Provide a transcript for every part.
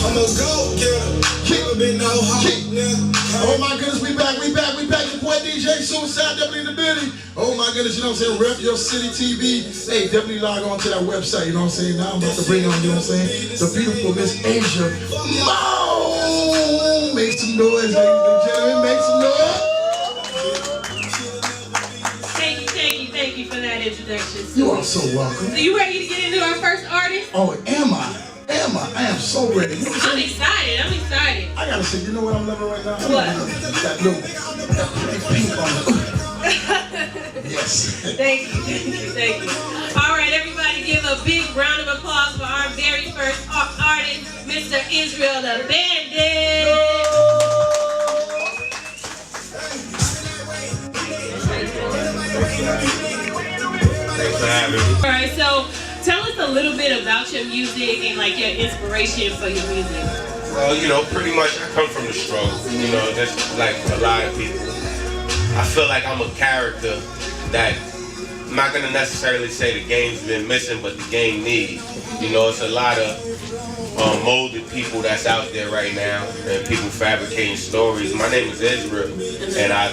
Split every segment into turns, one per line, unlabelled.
I'm a go-getter. Never been no hoe, nigga.
Oh my goodness, we back. Your boy DJ Suicide, definitely in the building. Oh my goodness, you know what I'm saying? RepYoCity TV. Hey, definitely log on to that website, you know what I'm saying? Now I'm about to bring on, you know what I'm saying? The beautiful Miss Asia. Mo! Make some noise, ladies and gentlemen. Make some noise.
Thank you for that introduction.
You are so welcome.
Are you ready to get into our first artist?
Oh, am I? I am so ready. You know what
I'm excited.
I gotta say, you know what I'm loving right now?
What?
That little pink on the... Yes.
Thank you. All right, everybody give a big round of applause for our very first artist, Mr. Isreal Da Bandit.
Thanks for having me.
All right, so tell us a little bit about your music and like your inspiration for your music.
Well, you know, pretty much I come from the struggle. You know, just like a lot of people. I feel like I'm a character that I'm not gonna necessarily say the game's been missing, but the game needs. You know, it's a lot of molded people that's out there right now, and people fabricating stories. My name is Isreal, and I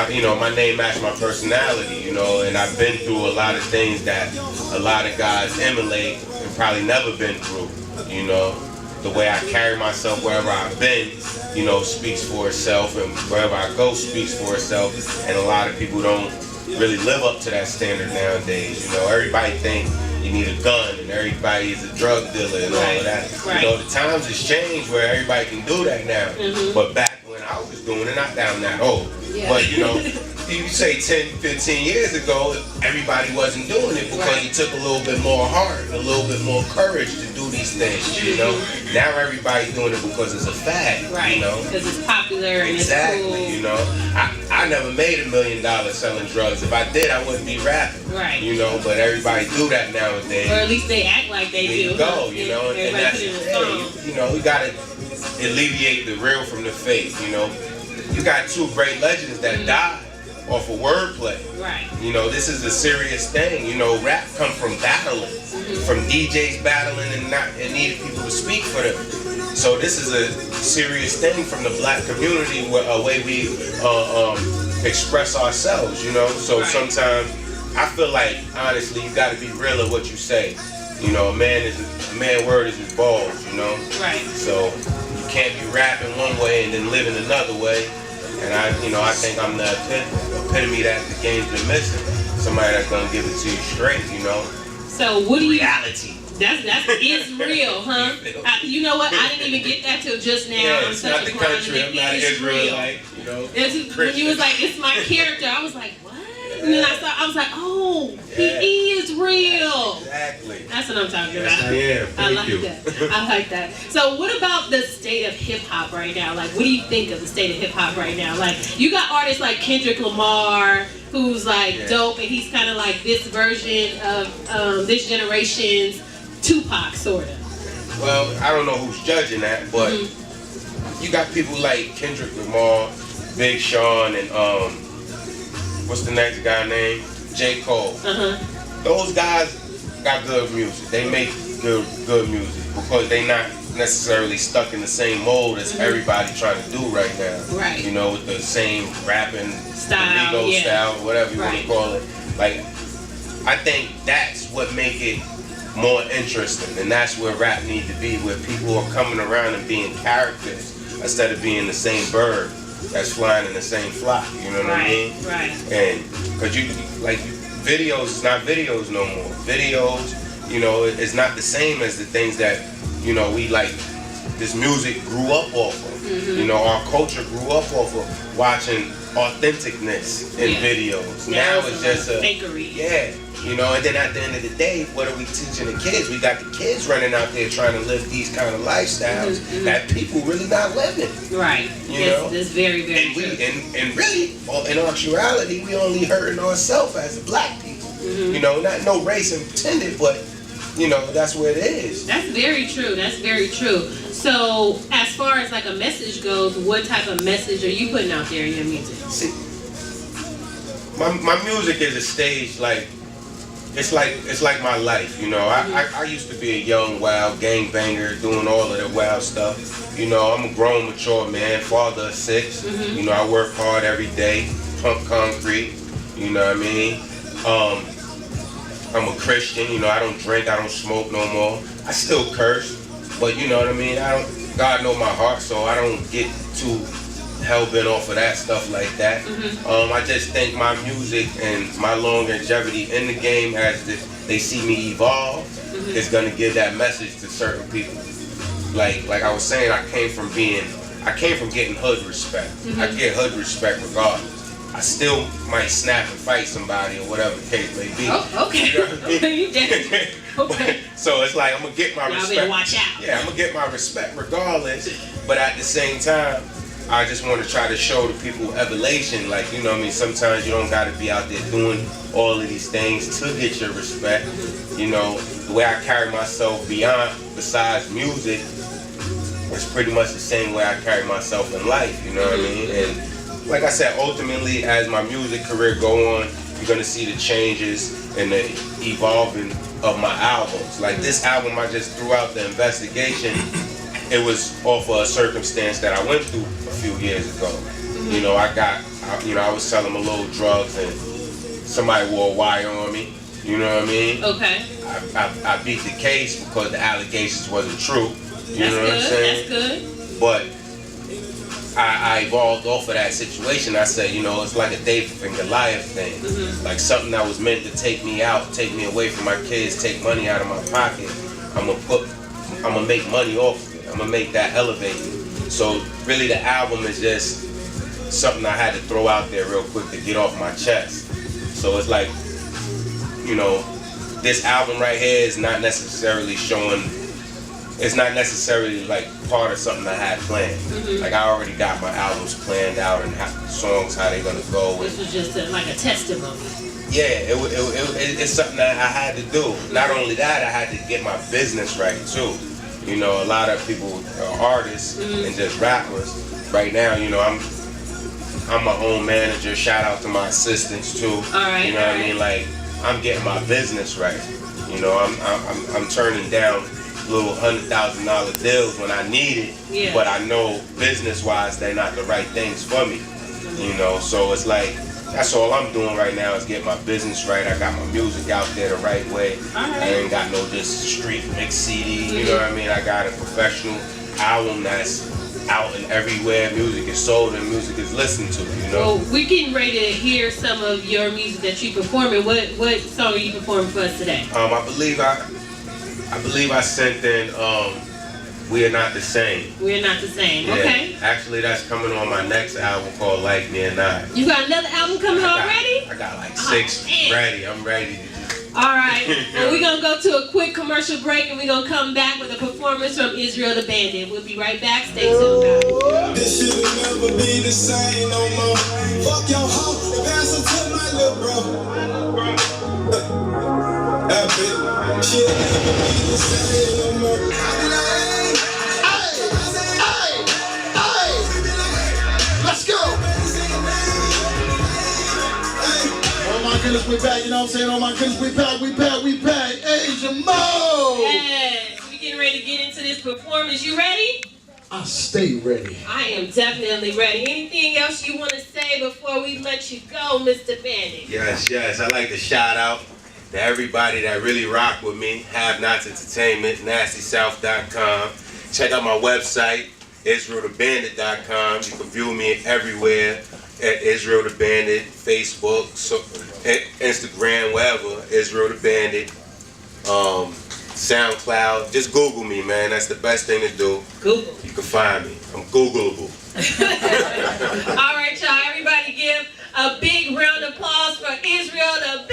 you know, my name matches my personality, you know, and I've been through a lot of things that a lot of guys emulate and probably never been through, you know. The way I carry myself wherever I've been, you know, speaks for itself, and wherever I go speaks for itself, and a lot of people don't really live up to that standard nowadays, you know. Everybody think you need a gun, and everybody is a drug dealer and all of that.
Right.
You know, the times has changed where everybody can do that now, but back when I was doing it, not down that old.
Yeah.
But you know, you say 10, 15 years ago, everybody wasn't doing it because it took a little bit more heart, a little bit more courage to do these things, you know. Now everybody's doing it because it's a fad,
right?
You know,
because it's popular and
exactly,
it's cool.
You know, I never made $1 million selling drugs. If I did, I wouldn't be rapping,
right?
You know, but everybody do that nowadays,
or at least they act like they
there
do.
You go, you know, and that's
you
know, we gotta alleviate the real from the fake, you know. You got two great legends that died off of wordplay.
Right.
You know, this is a serious thing. You know, rap come from battling, from DJs battling and needing people to speak for them. So this is a serious thing from the black community, a way we express ourselves. You know, so sometimes I feel like honestly, you got to be real at what you say. You know, a man word is his balls. You know.
Right.
So you can't be rapping one way and then living another way. And I think I'm the epitome that the game's been missing. Somebody that's gonna give it to you straight, you know.
So what do you?
Reality.
That's is real, huh? You know what? I didn't even get that till just now.
Yeah,
I'm
it's
such
not
a
the country. I'm not Israelite, you know.
When you was like, it's my character, I was like, what? And then I was like, oh, he is real.
Exactly.
That's what I'm talking about.
Yeah,
I like that. So what about the state of hip hop right now? Like, what do you think of the state of hip hop right now? Like, you got artists like Kendrick Lamar, who's like dope, and he's kind of like this version of this generation's Tupac, sort of.
Well, I don't know who's judging that, but you got people like Kendrick Lamar, Big Sean, and what's the next guy named? J. Cole. Those guys got good music. They make good music because they not necessarily stuck in the same mold as everybody trying to do right now.
Right.
You know, with the same rapping
style,
style, whatever you want to call it. Like, I think that's what make it more interesting, and that's where rap needs to be, where people are coming around and being characters instead of being the same bird that's flying in the same flock. You know what I mean?
Right.
And because you like videos, it's not videos no more. Videos, you know, it's not the same as the things that, you know, we like. This music grew up off of. You know, our culture grew up off of watching authenticness in videos. Now it's just a
fakery.
Yeah. You know, and then at the end of the day, what are we teaching the kids? We got the kids running out there trying to live these kind of lifestyles that people really not living.
Right.
You know?
That's very, very
and
true.
And really, in actuality, we only hurting ourselves as black people. You know, no race intended, but, you know, that's what it is.
That's very true. That's very true. So, as far as like a message goes, what type of message are you putting out there in your music?
See, my music is a stage, like, it's like my life, you know. I used to be a young, wild gangbanger doing all of the wild stuff. You know, I'm a grown, mature man, father of 6. You know, I work hard every day, pump concrete, you know what I mean? I'm a Christian, you know, I don't drink, I don't smoke no more. I still curse, but you know what I mean? God know my heart, so I don't get too hell-bent off of that stuff like that. I just think my music and my longevity in the game as they see me evolve is gonna give that message to certain people. Like I was saying, I came from getting hood respect. I get hood respect regardless. I still might snap and fight somebody or whatever the case may be.
Oh, okay.
You know what I mean?
You did. Okay.
So it's like I'm gonna get my respect.
Better watch out.
Yeah, I'm gonna get my respect regardless. But at the same time, I just want to try to show the people elevation. Like, you know what I mean? Sometimes you don't got to be out there doing all of these things to get your respect. You know, the way I carry myself besides music, it's pretty much the same way I carry myself in life. You know what I mean? And like I said, ultimately, as my music career go on, you're gonna see the changes and the evolving of my albums. Like this album I just threw out, The Investigation, it was off of a circumstance that I went through a few years ago. You know, I was selling a little drugs and somebody wore a wire on me. You know what I mean?
Okay.
I beat the case because the allegations wasn't true. You know what I'm saying?
That's good.
But I evolved off of that situation. I said, you know, it's like a David and Goliath thing. Like something that was meant to take me out, take me away from my kids, take money out of my pocket. I'm gonna make money off of it. I'm gonna make that elevate me. So really the album is just something I had to throw out there real quick to get off my chest. So it's like, you know, this album right here is not necessarily like part of something I had planned. Like I already got my albums planned out and the songs, how they gonna go.
This was just like a testimony.
Yeah, it's something that I had to do. Not only that, I had to get my business right too. You know, a lot of people are artists and just rappers. Right now, you know, I'm my own manager. Shout out to my assistants too.
Alright,
you know what I mean? Like I'm getting my business right. You know, I'm turning down little $100,000 deals when I need it, but I know business-wise they're not the right things for me. You know, so it's like that's all I'm doing right now is get my business right. I got my music out there the right way. I ain't got no just street mix CD. You know what I mean? I got a professional album that's out and everywhere. Music is sold and music is listened to. You know.
Well, we're getting ready to hear some of your music that you performing. What song are you performing for us today?
I believe I sent in We Are Not the Same.
We're Not the Same.
Yeah.
Okay.
Actually, that's coming on my next album called Like Me or Not.
You got another album coming already?
I got like 6 ready. I'm ready to just...
All right. Well, we're going to go to a quick commercial break and we're going to come back with a performance from Isreal Da Bandit. We'll be right back. Stay tuned, guys.
This shit'll never be the same no more. Fuck your hoe and pass it to my little bro. That bitch, shit'll never be the same no more.
Let's go! Oh my goodness, we back, you know what I'm saying? Oh my goodness, we back. Asia Mo!
Yes, we getting ready to get into this performance. You ready?
I stay ready.
I am definitely ready. Anything else you want to say before we let you go, Mr. Bandit?
Yes. I'd like to shout out to everybody that really rock with me. Have Nots Entertainment, NastySouth.com. Check out my website, IsrealDaBandit.com. You can view me everywhere at Isreal Da Bandit, Facebook, Instagram, wherever, Isreal Da Bandit, SoundCloud. Just Google me, man. That's the best thing to do.
Google.
You can find me. I'm Googleable.
All right, y'all. Everybody give a big round of applause for Isreal Da Bandit.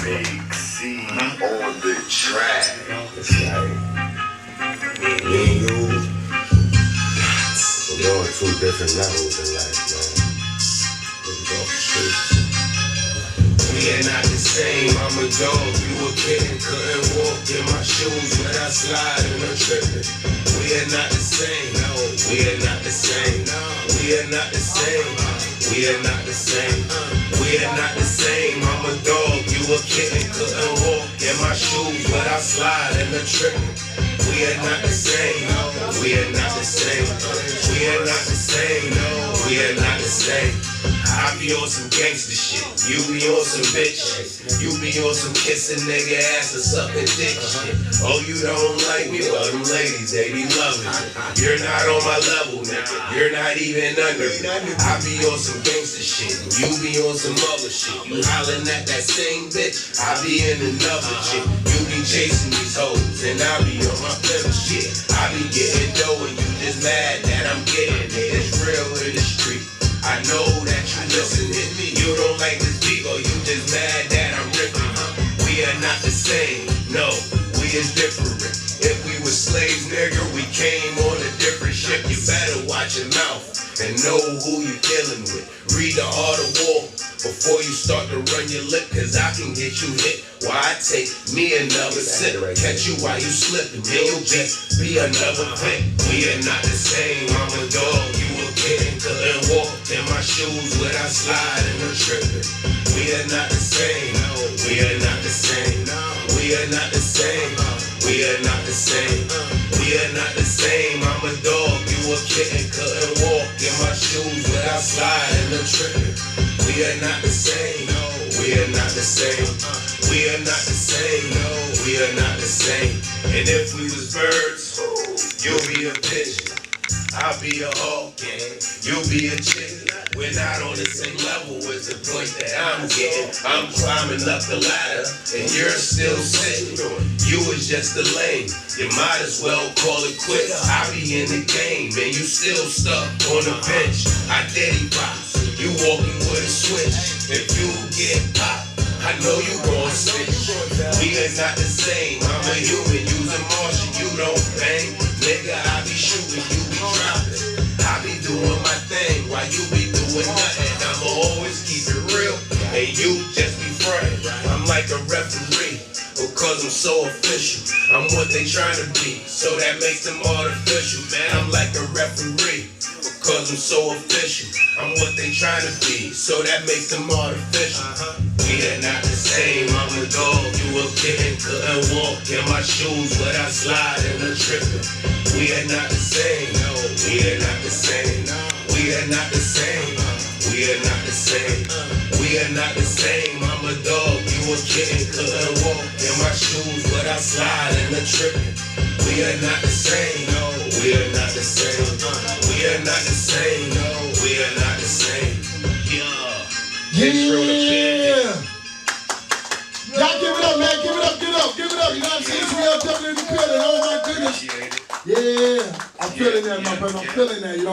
Big C on the track.
It's like me and you, we're going through different levels in life, man. We go straight. We are not the same, I'm a dog, you a kitten. Couldn't walk in my shoes without sliding or tripping. We are not the same, no, we are not the same. We are not the same, we are not the same. We are not the same, I'm a dog, you a kitten. Couldn't walk in my shoes without sliding or tripping. We are not the same, we are not the same. We are not the same, we are not the same. I be on some gangster shit, you be on some bitch shit. You be on some kissing nigga ass and sucking dick shit. Oh, you don't like me? Well, them ladies, they be loving it. You're not on my level, nigga. You're not even under me. I be on some gangster shit, and you be on some other shit. You hollering at that same bitch, I be in another shit. You be chasing these hoes, and I be on my pimp shit. I be getting dough, and you just mad that I'm getting it. It's real in the street. I know that you listen to me. You don't like this beat, or you just mad that I'm ripping. We are not the same, no, we is different. If we were slaves, nigga, we came on a different ship. You better watch your mouth and know who you dealing with. Read the art of war before you start to run your lip, cause I can get you hit. Why I take me another sip, catch you while you slipping, then you'll just be another pick. We are not the same, I'm a dog, you a kitten. Couldn't walk in my shoes without sliding or tripping. We are not the same, we are not the same. We are not the same, we are not the same. We are not the same, I'm a dog, you a kitten. Couldn't walk in my shoes without sliding or tripping. We are not the same, we are not the same. We are not the same, we are not the same. And if we was birds, you'll be a pigeon, I'll be a hawk, and you'll be a chicken. We're not on the same level with the point that I'm getting. I'm climbing up the ladder, and you're still sitting. You was just a lame, you might as well call it quits. I be in the game, and you still stuck on the bench. I daddy pop, you walking with a switch. If you get popped, I know you gon' switch. We are not the same, I'm a human, you's a Martian, you don't bang. Nigga, I be shooting, you be dropping. I be doing my thing while you be doing nothing. I'ma always keep it real, and you just be frontin'. I'm like a referee, because I'm so official. I'm what they trying to be, so that makes them artificial. Man, I'm like a referee, because I'm so official. I'm what they trying to be, so that makes them artificial. We are not the same, I'm a dog, you a kitten. Couldn't walk in my shoes without sliding or tripping. We are not the same, we are not the same. We are not the same, we are not the same. We are not the same, I'm a dog, you a kitten. Couldn't walk in my shoes without sliding or tripping. We are not the same, we are not the same. We are not the same, we are not the same.
Yeah. Y'all give it up, man. Give it up, give it up, give it up. You know what I'm saying? Isreal Da Bandit in the building. Oh my goodness. Yeah. I'm feeling that, my brother. I'm feeling that. You know.